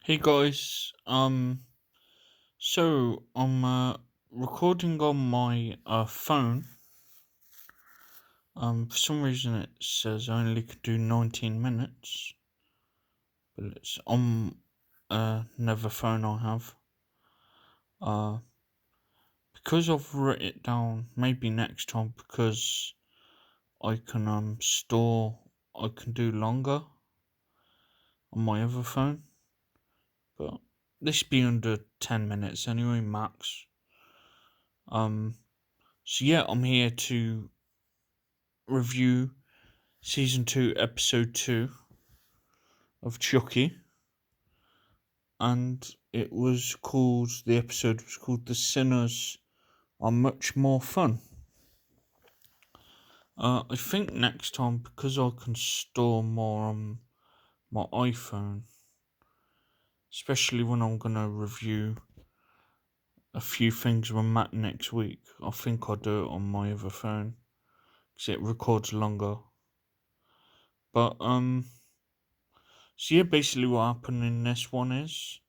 Hey guys, so I'm recording on my phone. For some reason it says I only could do 19 minutes, but it's on another phone I have. Uh, because I've written it down, maybe next time because I can I can do longer on my other phone, but this be under 10 minutes anyway, max. Um, so yeah, I'm here to review season 2, episode 2 of Chucky, and the episode was called The Sinners Are Much More Fun. I think next time, because I can store more on my iPhone, especially when I'm gonna review a few things with Matt next week, I think I'll do it on my other phone, because it records longer. But, so yeah, basically what happened in this one is,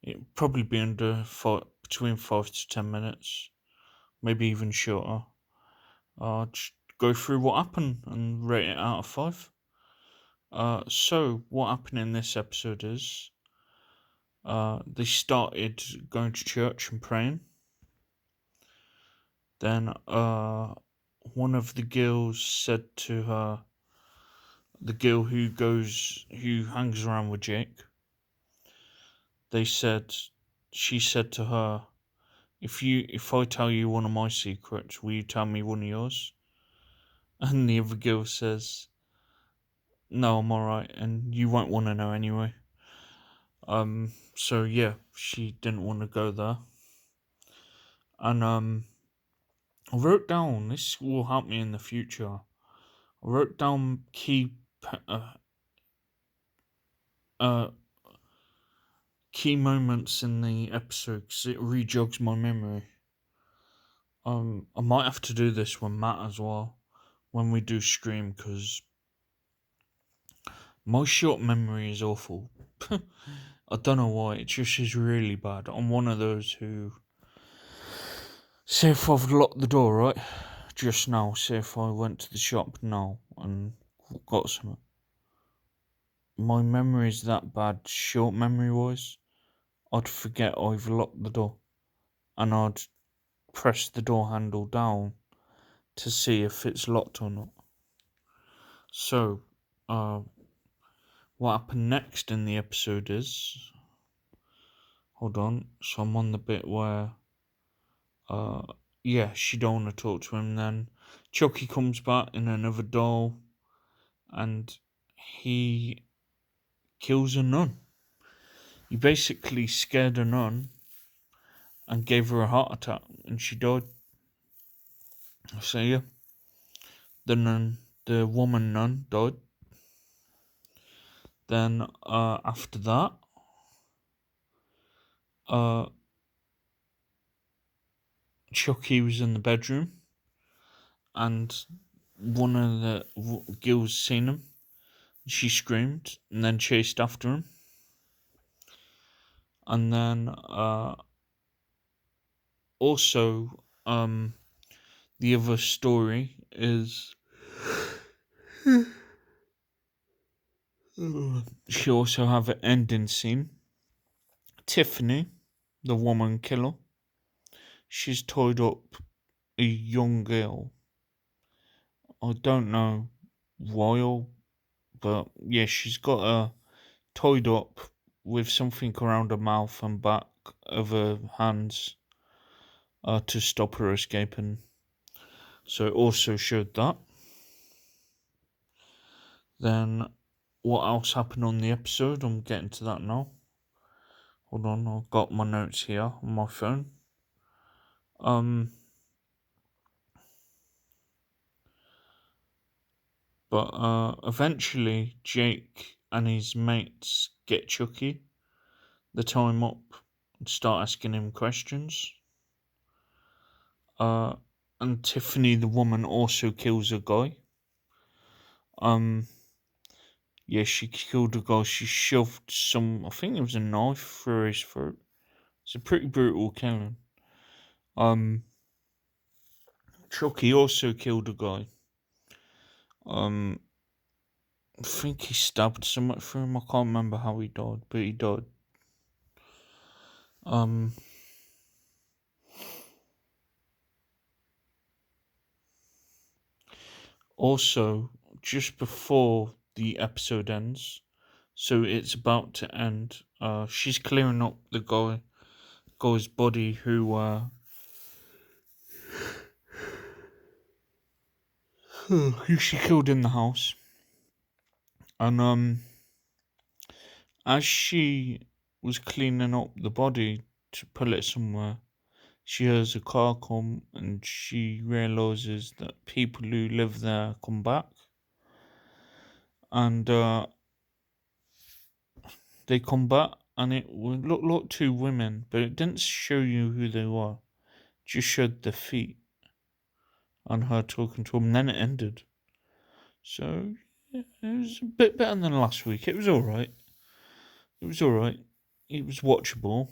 it'll probably be between 5 to 10 minutes, maybe even shorter. Just go through what happened and rate it out of 5. So what happened in this episode is they started going to church and praying. Then one of the girls said to her, the girl who hangs around with Jake, they said, she said to her, if I tell you one of my secrets, will you tell me one of yours? And the other girl says, no, I'm alright, and you won't want to know anyway. So yeah, she didn't want to go there. And I wrote down, this will help me in the future. I wrote down uh, key moments in the episode because it rejogs my memory. I might have to do this with Matt as well when we do stream because my short memory is awful. I don't know why, it just is really bad. I'm one of those who, say if I've locked the door, right, just now, say if I went to the shop now and got something, my memory's that bad, short memory wise, I'd forget I've locked the door and I'd press the door handle down to see if it's locked or not. So, uh, what happened next in the episode is, hold on, so I'm on the bit where, yeah, she don't want to talk to him then. Chucky comes back in another doll and he kills a nun. He basically scared a nun and gave her a heart attack and she died. So yeah, the woman nun died. Then after that, uh, Chucky was in the bedroom and one of the girls seen him. She screamed and then chased after him. And then also the other story is she also have an ending scene. Tiffany, the woman killer, she's tied up a young girl. I don't know why, but yeah, she's got her tied up with something around her mouth and back of her hands to stop her escaping. So it also showed that. Then what else happened on the episode? I'm getting to that now. Hold on, I've got my notes here on my phone. But eventually Jake and his mates get Chucky, they tie him up and start asking him questions. And Tiffany, the woman, also kills a guy. Yeah, she killed a guy. She shoved I think it was a knife through his throat. It's a pretty brutal killing. Chucky also killed a guy. I think he stabbed someone through him. I can't remember how he died, but he died. Also, just before the episode ends, so it's about to end. She's clearing up the guy's body who she killed in the house, and as she was cleaning up the body to put it somewhere, she hears a car come, and she realizes that people who live there come back, and they come back, and it would look like two women, but it didn't show you who they were. It just showed their feet and her talking to them, and then it ended. So yeah, it was a bit better than last week. It was all right. It was all right. It was watchable.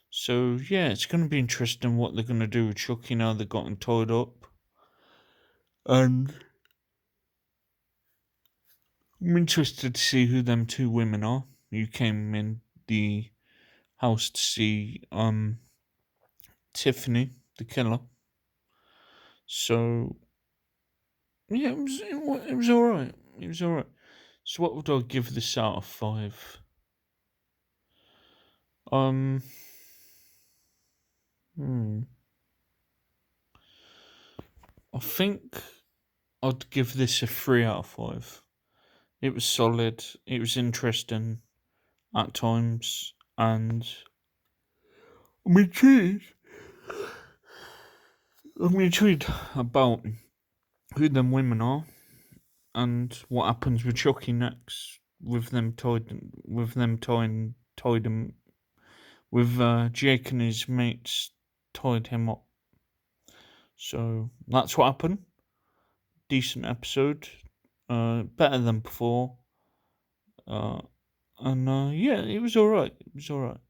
So yeah, it's going to be interesting what they're going to do with Chucky now they've got him tied up, and I'm interested to see who them two women are who came in the house to see Tiffany, the killer. So yeah, it was all right. It was all right. So what would I give this out of 5? I think I'd give this a 3 out of 5. It was solid. It was interesting at times, and I'm intrigued. I'm intrigued about who them women are and what happens with Chucky next. With them tied him with Jake and his mates tied him up. So that's what happened. Decent episode, better than before. And yeah, it was all right. It was all right.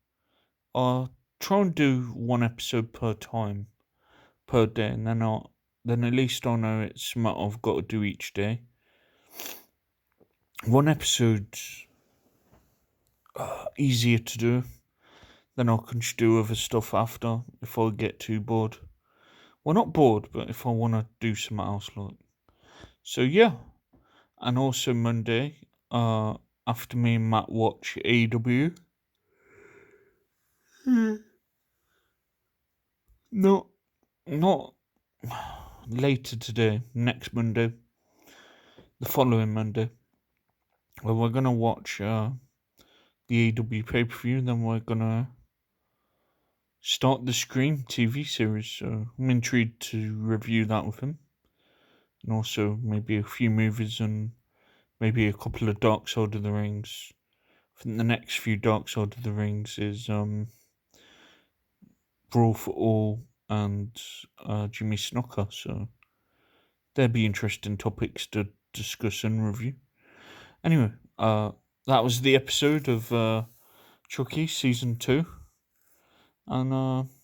I'll try and do one episode per day, and then at least I know it's something I've got to do each day. One episode easier to do. Then I can just do other stuff after if I get too bored. Well, not bored, but if I want to do something else, like. So yeah, and also Monday, after me and Matt watch AEW. No, not later today. Next Monday, the following Monday. Well, we're gonna watch the AEW pay per view. Then we're gonna start the Scream TV series. So I'm intrigued to review that with him, and also maybe a few movies and maybe a couple of Dark Side of the Rings. I think the next few Dark Side of the Rings is Brawl for All and Jimmy Snooker. So there'd be interesting topics to discuss and review. Anyway, that was the episode of Chucky season 2, and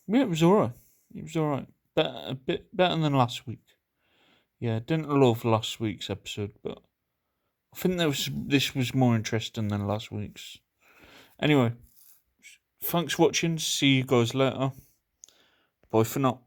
yeah, it was alright. It was alright. A bit better than last week. Yeah, didn't love last week's episode, but I think this was more interesting than last week's. Anyway, thanks for watching. See you guys later. Bye for now.